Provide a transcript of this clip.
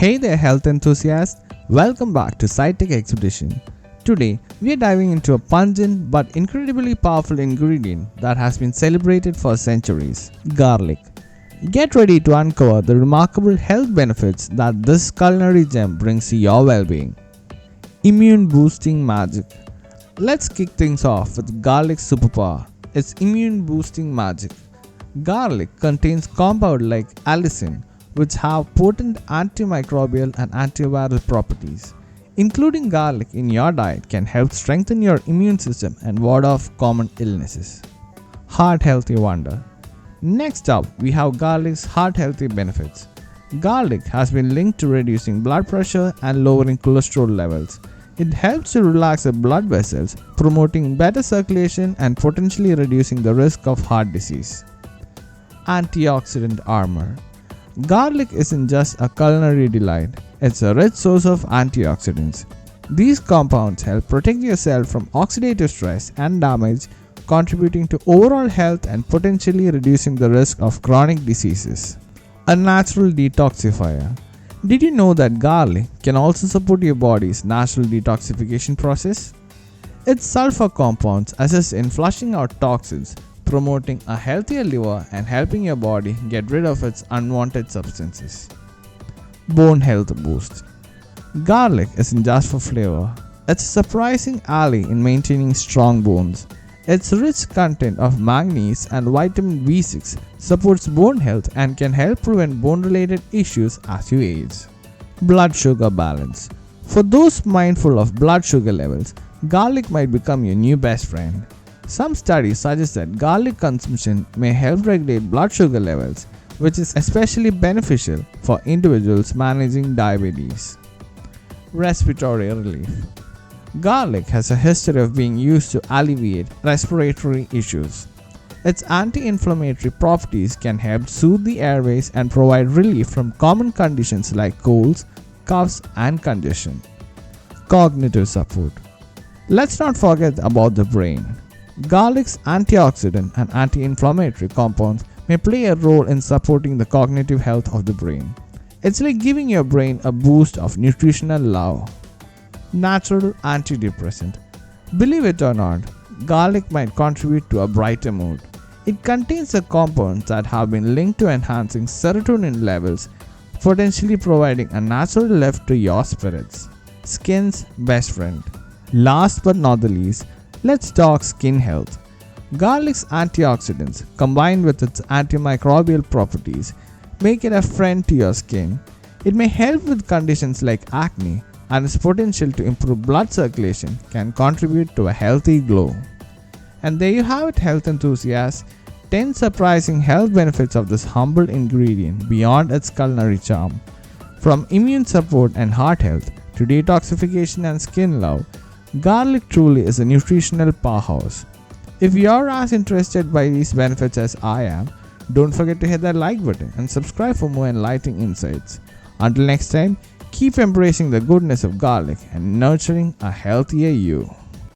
Hey there, health enthusiasts! Welcome back to SciTech Expedition. Today, we are diving into a pungent but incredibly powerful ingredient that has been celebrated for centuries: garlic. Get ready to uncover the remarkable health benefits that this culinary gem brings to your well-being. Immune boosting magic. Let's kick things off with garlic's superpower. It's immune boosting magic. Garlic contains compounds like allicin, which have potent antimicrobial and antiviral properties. Including garlic in your diet can help strengthen your immune system and ward off common illnesses. Heart healthy wonder. Next up, we have garlic's heart healthy benefits. Garlic has been linked to reducing blood pressure and lowering cholesterol levels. It helps to relax the blood vessels, promoting better circulation and potentially reducing the risk of heart disease. Antioxidant armor. Garlic isn't just a culinary delight, it's a rich source of antioxidants. These compounds help protect your cell from oxidative stress and damage, contributing to overall health and potentially reducing the risk of chronic diseases. A natural detoxifier. Did you know that garlic can also support your body's natural detoxification process? Its sulfur compounds assist in flushing out toxins, promoting a healthier liver and helping your body get rid of its unwanted substances. Bone health boost. Garlic isn't just for flavor, it's a surprising ally in maintaining strong bones. Its rich content of manganese and vitamin B6 supports bone health and can help prevent bone-related issues as you age. Blood sugar balance. For those mindful of blood sugar levels, garlic might become your new best friend. Some studies suggest that garlic consumption may help regulate blood sugar levels, which is especially beneficial for individuals managing diabetes. Respiratory relief. Garlic has a history of being used to alleviate respiratory issues. Its anti-inflammatory properties can help soothe the airways and provide relief from common conditions like colds, coughs, and congestion. Cognitive support. Let's not forget about the brain. Garlic's antioxidant and anti-inflammatory compounds may play a role in supporting the cognitive health of the brain. It's like giving your brain a boost of nutritional love. Natural antidepressant. Believe it or not, garlic might contribute to a brighter mood. It contains the compounds that have been linked to enhancing serotonin levels, potentially providing a natural lift to your spirits. Skin's best friend. Last but not the least, let's talk skin health. Garlic's antioxidants, combined with its antimicrobial properties, make it a friend to your skin. It may help with conditions like acne, and its potential to improve blood circulation can contribute to a healthy glow. And there you have it, health enthusiasts. 10 surprising health benefits of this humble ingredient beyond its culinary charm. From immune support and heart health to detoxification and skin love, garlic truly is a nutritional powerhouse. If you're as interested by these benefits as I am, don't forget to hit that like button and subscribe for more enlightening insights. Until next time, keep embracing the goodness of garlic and nurturing a healthier you.